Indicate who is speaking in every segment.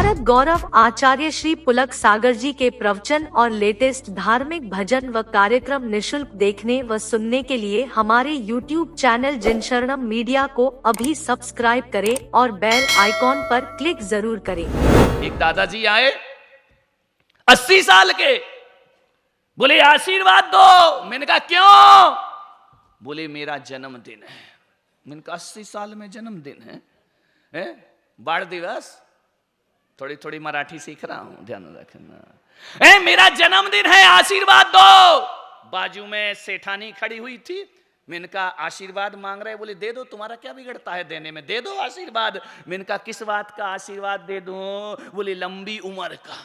Speaker 1: साधक गौरव आचार्य श्री पुलक सागर जी के प्रवचन और लेटेस्ट धार्मिक भजन व कार्यक्रम निशुल्क देखने व सुनने के लिए हमारे YouTube चैनल जिनशरणम मीडिया को अभी सब्सक्राइब करें और बेल आइकॉन पर क्लिक जरूर करें।
Speaker 2: एक दादाजी आए 80 साल के, बोले आशीर्वाद दो। मैंने कहा क्यों? बोले मेरा जन्मदिन है। मैंने कहा 80 साल में जन्मदिन है? बाढ़ दिवस। थोड़ी थोड़ी मराठी सीख रहा हूं, ध्यान रखना। मेरा जन्मदिन है, आशीर्वाद दो। बाजू में सेठानी खड़ी हुई थी। मैंने कहा आशीर्वाद मांग रहे? बोले दे दो, तुम्हारा क्या बिगड़ता है देने में, दे दो आशीर्वाद। मैंने कहा किस बात का आशीर्वाद दे दूं? बोले लंबी उम्र का।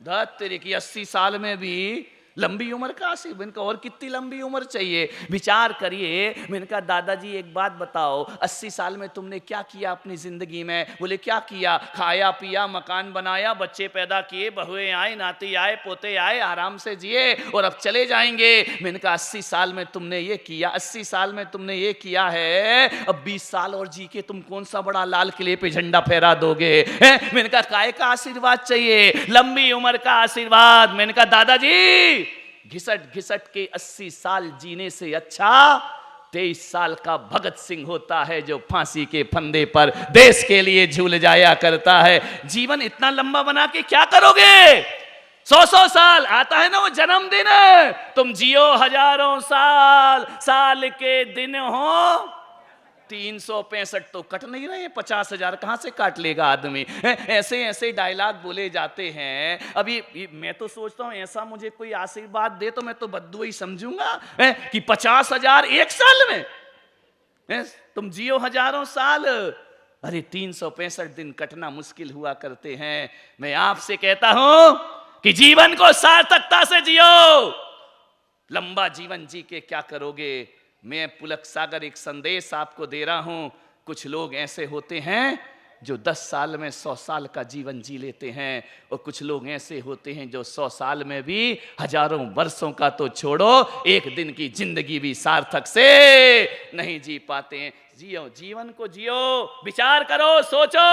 Speaker 2: धत तेरे की 80 साल में भी लंबी उम्र का आशीर्वाद। मैंने कहा और कितनी लंबी उम्र चाहिए, विचार करिए। मैंने कहा दादाजी एक बात बताओ, 80 साल में तुमने क्या किया अपनी जिंदगी में? बोले क्या किया? खाया पिया, मकान बनाया, बच्चे पैदा किए, बहुएं आए, नाती आए, पोते आए, आराम से जिए और अब चले जाएंगे। मैंने कहा 80 साल में तुमने ये किया, 80 साल में तुमने ये किया है, अब 20 साल और जी के तुम कौन सा बड़ा लाल किले पे झंडा फहरा दोगे? मैंने कहा काय का आशीर्वाद चाहिए? लंबी उम्र का आशीर्वाद। मैंने कहा दादाजी घिसट घिसट के 80 साल जीने से अच्छा 23 साल का भगत सिंह होता है जो फांसी के फंदे पर देश के लिए झूल जाया करता है। जीवन इतना लंबा बना के क्या करोगे? 100 साल आता है ना वो जन्मदिन, तुम जियो हजारों साल, साल के दिन हो 365 तो कट नहीं रहे, 50,000 कहां से काट लेगा आदमी? ऐसे ऐसे डायलॉग बोले जाते हैं। अभी मैं तो सोचता हूं ऐसा मुझे कोई आशीर्वाद दे तो मैं तो बद्दुआ ही समझूंगा कि 50,000 एक साल में। तुम जियो हजारों साल, अरे 365 दिन कटना मुश्किल हुआ करते हैं। मैं आपसे कहता हूं कि जीवन को सार्थकता से जियो। लंबा जीवन जी के क्या करोगे? मैं पुलक सागर एक संदेश आपको दे रहा हूं। कुछ लोग ऐसे होते हैं जो 10 साल में 100 साल का जीवन जी लेते हैं, और कुछ लोग ऐसे होते हैं जो 100 साल में भी हजारों वर्षों का तो छोड़ो, एक दिन की जिंदगी भी सार्थक से नहीं जी पाते हैं। जियो, जीवन को जियो, विचार करो, सोचो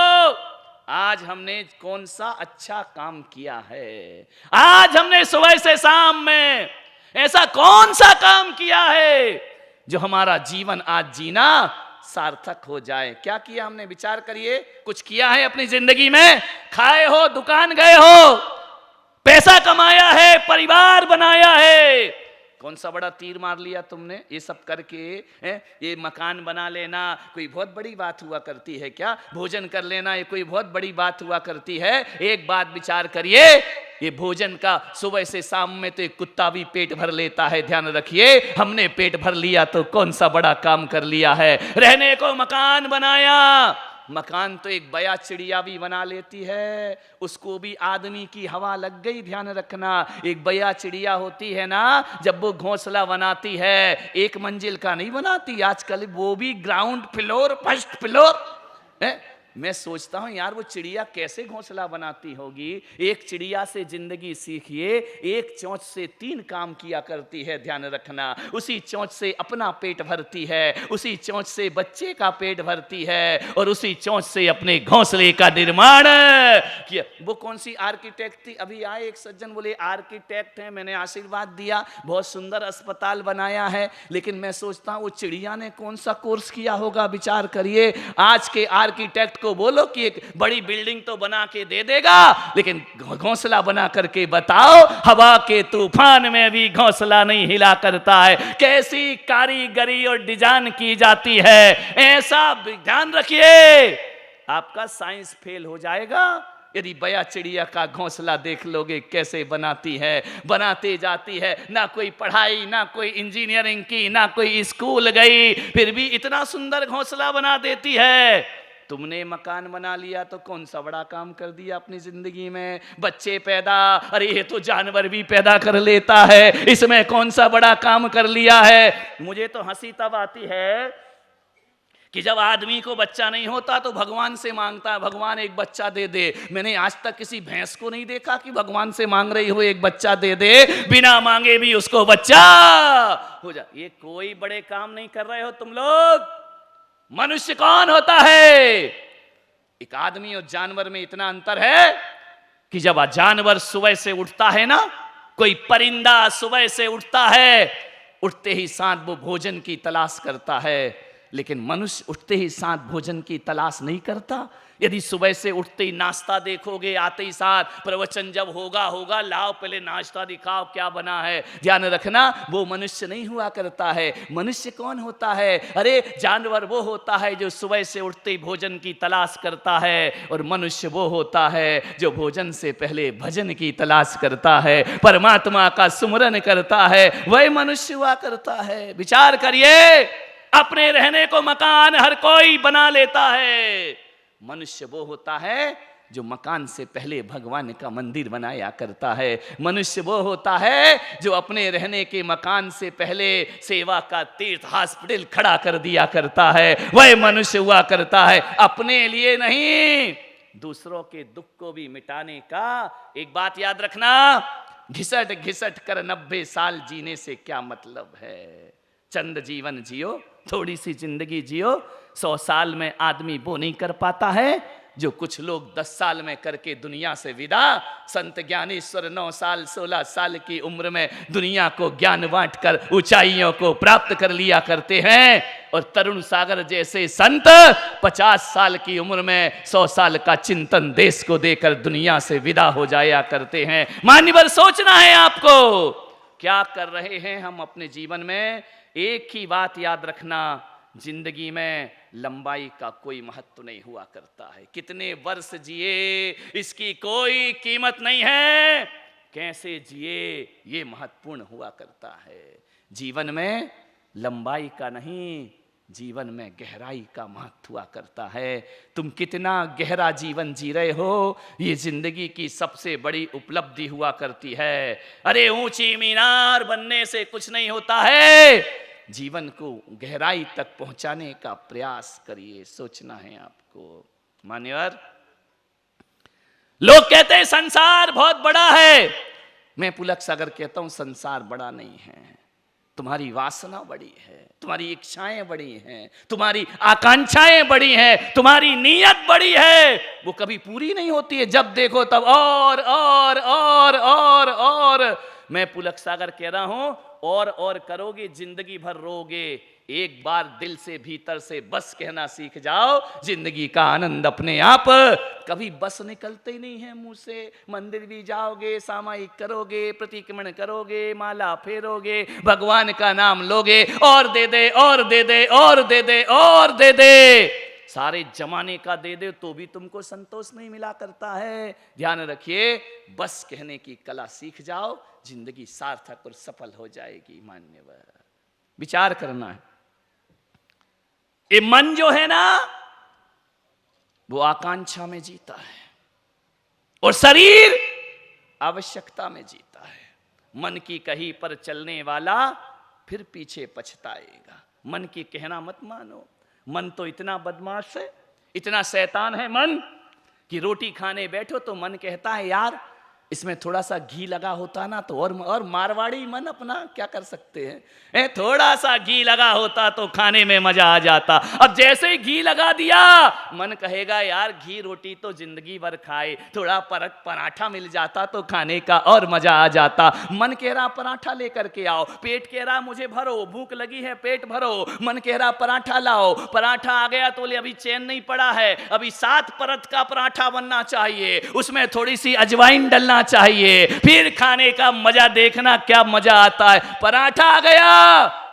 Speaker 2: आज हमने कौन सा अच्छा काम किया है। आज हमने सुबह से शाम में ऐसा कौन सा काम किया है जो हमारा जीवन आज जीना सार्थक हो जाए? क्या किया हमने? विचार करिए। कुछ किया है अपनी जिंदगी में? खाए हो, दुकान गए हो, पैसा कमाया है, परिवार बनाया है, कौन सा बड़ा तीर मार लिया तुमने? ये सब करके ये मकान बना लेना कोई बहुत बड़ी बात हुआ करती है क्या? भोजन कर लेना ये कोई बहुत बड़ी बात हुआ करती है? एक बात विचार करिए, ये भोजन का सुबह से शाम में तो एक कुत्ता भी पेट भर लेता है। ध्यान रखिए, हमने पेट भर लिया तो कौन सा बड़ा काम कर लिया है? रहने को मकान बनाया, मकान तो एक बया चिड़िया भी बना लेती है, उसको भी आदमी की हवा लग गई। ध्यान रखना, एक बया चिड़िया होती है ना, जब वो घोंसला बनाती है 1 मंजिल का नहीं बनाती, आजकल वो भी ग्राउंड फ्लोर, फर्स्ट फ्लोर। मैं सोचता हूं यार वो चिड़िया कैसे घोंसला बनाती होगी। एक चिड़िया से जिंदगी सीखिए, एक चोंच से 3 काम किया करती है। ध्यान रखना, उसी चोंच से अपना पेट भरती है, उसी चोंच से बच्चे का पेट भरती है, और उसी चोंच से अपने घोंसले का निर्माण किया। वो कौन सी आर्किटेक्ट थी? अभी आए एक सज्जन, बोले आर्किटेक्ट है, मैंने आशीर्वाद दिया, बहुत सुंदर अस्पताल बनाया है, लेकिन मैं सोचता हूं वो चिड़िया ने कौन सा कोर्स किया होगा? विचार करिए। आज के आर्किटेक्ट को बोलो कि एक बड़ी बिल्डिंग तो बना के दे देगा, लेकिन घोंसला बना करके बताओ, हवा के तूफान में भी घोंसला नहीं हिला करता है। कैसी कारीगरी और डिजाइन की जाती है, ऐसा ध्यान रखिए। आपका साइंस फेल हो जाएगा यदि बया चिड़िया का घोंसला देख लोगे कैसे बनाती है, बनाते जाती है। ना कोई पढ़ाई, ना कोई इंजीनियरिंग की, ना कोई स्कूल गई, फिर भी इतना सुंदर घोंसला बना देती है। तुमने मकान बना लिया तो कौन सा बड़ा काम कर दिया अपनी जिंदगी में? बच्चे पैदा, अरे ये तो जानवर भी पैदा कर लेता है, इसमें कौन सा बड़ा काम कर लिया है? मुझे तो हंसी तब आती है कि जब आदमी को बच्चा नहीं होता तो भगवान से मांगता है, भगवान एक बच्चा दे दे। मैंने आज तक किसी भैंस को नहीं देखा कि भगवान से मांग रही हो एक बच्चा दे दे, बिना मांगे भी उसको बच्चा हो जा। ये कोई बड़े काम नहीं कर रहे हो तुम लोग। मनुष्य कौन होता है? एक आदमी और जानवर में इतना अंतर है कि जब जानवर सुबह से उठता है ना, कोई परिंदा सुबह से उठता है, उठते ही साथ वो भोजन की तलाश करता है, लेकिन मनुष्य उठते ही साथ भोजन की तलाश नहीं करता। यदि सुबह से उठते ही नाश्ता देखोगे, आते ही साथ प्रवचन जब होगा लाओ पहले नाश्ता दिखाओ क्या बना है, ध्यान रखना वो मनुष्य नहीं हुआ करता है। मनुष्य कौन होता है? अरे जानवर वो होता है जो सुबह से उठते ही भोजन की तलाश करता है, और मनुष्य वो होता है जो भोजन से पहले भजन की तलाश करता है, परमात्मा का सुमरन करता है, वह मनुष्य हुआ करता है। विचार करिए, अपने रहने को मकान हर कोई बना लेता है, मनुष्य वो होता है जो मकान से पहले भगवान का मंदिर बनाया करता है। मनुष्य वो होता है जो अपने रहने के मकान से पहले सेवा का तीर्थ हॉस्पिटल खड़ा कर दिया करता है, वह मनुष्य हुआ करता है। अपने लिए नहीं, दूसरों के दुख को भी मिटाने का। एक बात याद रखना, घिसट घिसट कर 90 साल जीने से क्या मतलब है। चंद जीवन जियो, थोड़ी सी जिंदगी जियो। 100 साल में आदमी वो नहीं कर पाता है जो कुछ लोग 10 साल में करके दुनिया से विदा। संत ज्ञानेश्वर 9 साल 16 साल की उम्र में दुनिया को ज्ञान बांट कर ऊंचाइयों को प्राप्त कर लिया करते हैं, और तरुण सागर जैसे संत 50 साल की उम्र में 100 साल का चिंतन देश को देकर दुनिया से विदा हो जाया करते हैं। मान्यवर, सोचना है आपको क्या कर रहे हैं हम अपने जीवन में। एक ही बात याद रखना, जिंदगी में लंबाई का कोई महत्व नहीं हुआ करता है। कितने वर्ष जिए इसकी कोई कीमत नहीं है, कैसे जिए ये महत्वपूर्ण हुआ करता है। जीवन में लंबाई का नहीं, जीवन में गहराई का महत्व हुआ करता है। तुम कितना गहरा जीवन जी रहे हो, ये जिंदगी की सबसे बड़ी उपलब्धि हुआ करती है। अरे ऊंची मीनार बनने से कुछ नहीं होता है, जीवन को गहराई तक पहुंचाने का प्रयास करिए। सोचना है आपको। मान्यवर, लोग कहते हैं संसार बहुत बड़ा है, मैं पुलक सागर कहता हूं संसार बड़ा नहीं है। तुम्हारी वासना बड़ी है, तुम्हारी इच्छाएं बड़ी हैं, तुम्हारी आकांक्षाएं बड़ी हैं, तुम्हारी नीयत बड़ी है, वो कभी पूरी नहीं होती है। जब देखो तब और मैं पुलक सागर कह रहा हूं, और करोगे जिंदगी भर रोगे। एक बार दिल से भीतर से बस कहना सीख जाओ, जिंदगी का आनंद अपने आप कभी बस निकलते ही नहीं है मुंह से। मंदिर भी जाओगे, सामायिक करोगे, प्रतिक्रमण करोगे, माला फेरोगे, भगवान का नाम लोगे, और दे दे और दे दे और दे दे और दे दे, सारे जमाने का दे दे तो भी तुमको संतोष नहीं मिला करता है। ध्यान रखिए, बस कहने की कला सीख जाओ, जिंदगी सार्थक और सफल हो जाएगी। मान्यवर, विचार करना है। ये मन जो है ना, वो आकांक्षा में जीता है, और शरीर आवश्यकता में जीता है। मन की कहीं पर चलने वाला फिर पीछे पछताएगा। मन की कहना मत मानो। मन तो इतना बदमाश है, इतना शैतान है मन, कि रोटी खाने बैठो तो मन कहता है यार इसमें थोड़ा सा घी लगा होता ना तो और मारवाड़ी मन अपना क्या कर सकते हैं, थोड़ा सा घी लगा होता तो खाने में मजा आ जाता। अब जैसे ही घी लगा दिया, मन कहेगा यार घी रोटी तो जिंदगी भर खाए, थोड़ा पराठा मिल जाता तो खाने का और मजा आ जाता। मन कह रहा पराठा लेकर के आओ, पेट कह रहा मुझे भरो, भूख लगी है पेट भरो, मन कह रहा पराठा लाओ, पराठा आ गया तो ले अभी चैन नहीं पड़ा है, अभी 7 परत का पराठा बनना चाहिए, उसमें थोड़ी सी अजवाइन डलना चाहिए, फिर खाने का मजा देखना क्या मजा आता है। पराठा आ गया,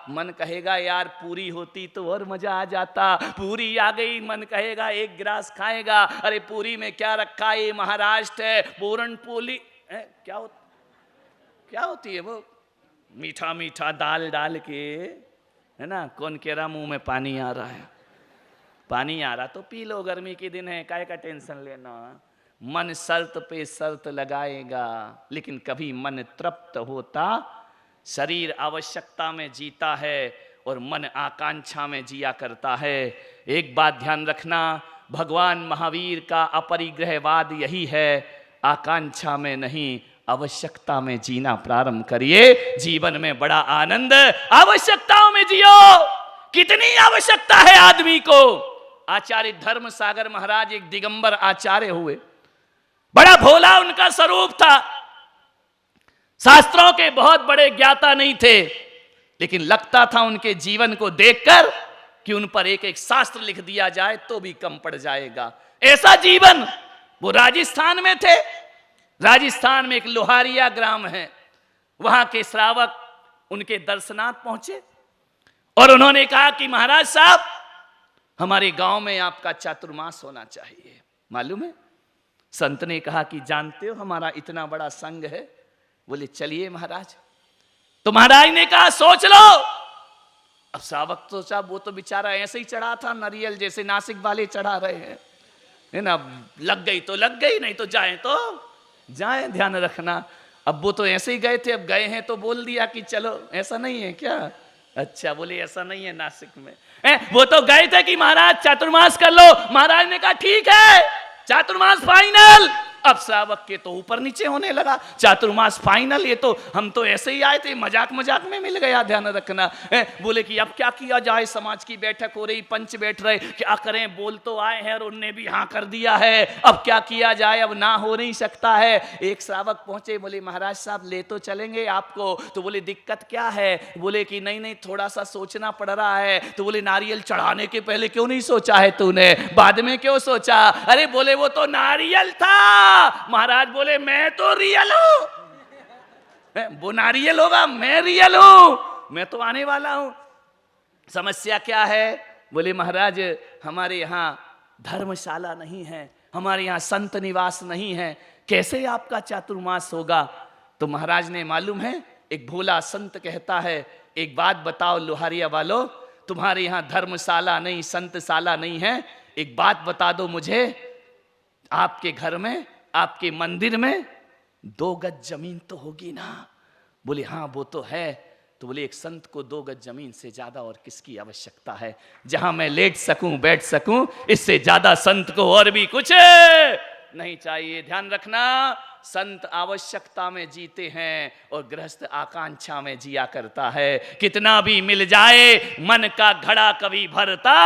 Speaker 2: मन कहेगा यार पूरी होती तो और मजा आ जाता, पूरी आ गई, मन कहेगा एक गिलास खाएगा, अरे पूरी में क्या रखा है, महाराष्ट्र है, पूरन पोली क्या होती है वो, मीठा मीठा दाल डाल के, है ना। कौन कह रहा मुंह में पानी आ रहा है, पानी आ रहा तो पी लो, गर्मी के दिन है, काय का टेंशन लेना। मन शर्त पे शर्त लगाएगा, लेकिन कभी मन तृप्त होता। शरीर आवश्यकता में जीता है और मन आकांक्षा में जिया करता है। एक बात ध्यान रखना, भगवान महावीर का अपरिग्रहवाद यही है, आकांक्षा में नहीं आवश्यकता में जीना प्रारंभ करिए, जीवन में बड़ा आनंद। आवश्यकताओं में जियो। कितनी आवश्यकता है आदमी को, आचार्य धर्म सागर महाराज एक दिगंबर आचार्य हुए। बड़ा भोला उनका स्वरूप था, शास्त्रों के बहुत बड़े ज्ञाता नहीं थे, लेकिन लगता था उनके जीवन को देखकर कि उन पर एक एक शास्त्र लिख दिया जाए तो भी कम पड़ जाएगा, ऐसा जीवन। वो राजस्थान में थे। राजस्थान में एक लोहारिया ग्राम है, वहां के श्रावक उनके दर्शनार्थ पहुंचे और उन्होंने कहा कि महाराज साहब, हमारे गांव में आपका चातुर्मास होना चाहिए। मालूम है? संत ने कहा कि जानते हो हमारा इतना बड़ा संघ है। बोले चलिए महाराज। तो महाराज ने कहा सोच लो। अब श्रावक तो साहब वो तो बेचारा ऐसे ही चढ़ा था, नारियल जैसे नासिक वाले चढ़ा रहे हैं, है ना। लग गई तो लग गई, नहीं तो जाए, ध्यान रखना। अब वो तो ऐसे ही गए थे, अब गए हैं तो बोल दिया कि चलो। ऐसा नहीं है क्या? अच्छा, बोले ऐसा नहीं है नासिक में। वो तो गए थे कि महाराज चातुर्मास कर लो। महाराज ने कहा ठीक है, चातुर्मास फाइनल। अब श्रावक के तो ऊपर नीचे होने लगा, चातुर्मास फाइनल। ये तो हम तो ऐसे ही आए थे, मजाक मजाक में मिल गया, ध्यान रखना। बोले कि अब क्या किया जाए, समाज की बैठक हो रही, पंच बैठ रहे, क्या करें, बोल तो आए हैं और उनने भी हाँ कर दिया है, अब क्या किया जाए, अब ना हो नहीं सकता है। एक श्रावक पहुंचे, बोले महाराज साहब ले तो चलेंगे आपको। तो बोले दिक्कत क्या है? बोले कि नहीं थोड़ा सा सोचना पड़ रहा है। तो बोले नारियल चढ़ाने के पहले क्यों नहीं सोचा है तूने, बाद में क्यों सोचा? अरे बोले वो तो नारियल था। महाराज बोले मैं तो रियल हूं, वो नारियल होगा, मैं रियल हूं, मैं तो आने वाला हूं। समस्या क्या है? बोले महाराज हमारे यहां धर्मशाला नहीं है, हमारे यहां संत निवास नहीं है, कैसे आपका चातुर्मास होगा? तो महाराज ने, मालूम है, एक भोला संत कहता है, एक बात बताओ लोहारिया वालों, तुम्हारे यहां धर्मशाला नहीं, संतशाला नहीं है, एक बात बता दो मुझे, आपके घर में, आपके मंदिर में 2 गज जमीन तो होगी ना? बोले हाँ वो तो है। तो बोले एक संत को 2 गज जमीन से ज्यादा और किसकी आवश्यकता है? जहां मैं लेट सकूं, बैठ सकूं, इससे ज्यादा संत को और भी कुछ नहीं चाहिए। ध्यान रखना, संत आवश्यकता में जीते हैं और गृहस्थ आकांक्षा में जिया करता है। कितना भी मिल जाए मन का घड़ा कभी भरता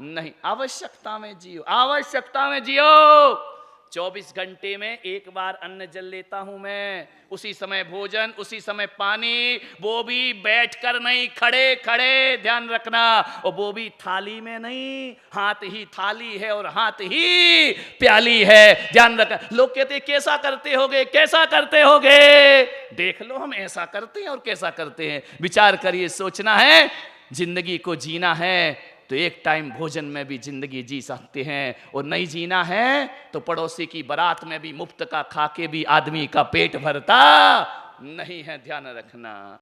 Speaker 2: नहीं। आवश्यकता में जियो, आवश्यकता में जियो। 24 घंटे में एक बार अन्न जल लेता हूं मैं, उसी समय भोजन, उसी समय पानी, वो भी बैठकर नहीं, खड़े खड़े, ध्यान रखना। और वो भी थाली में नहीं, हाथ ही थाली है और हाथ ही प्याली है, ध्यान रखना। लोग कहते कैसा करते होगे, कैसा करते होगे? देख लो हम ऐसा करते हैं और कैसा करते हैं। विचार करिए, सोचना है। जिंदगी को जीना है तो एक टाइम भोजन में भी जिंदगी जी सकते हैं, और नहीं जीना है तो पड़ोसी की बारात में भी मुफ्त का खा के भी आदमी का पेट भरता नहीं है, ध्यान रखना।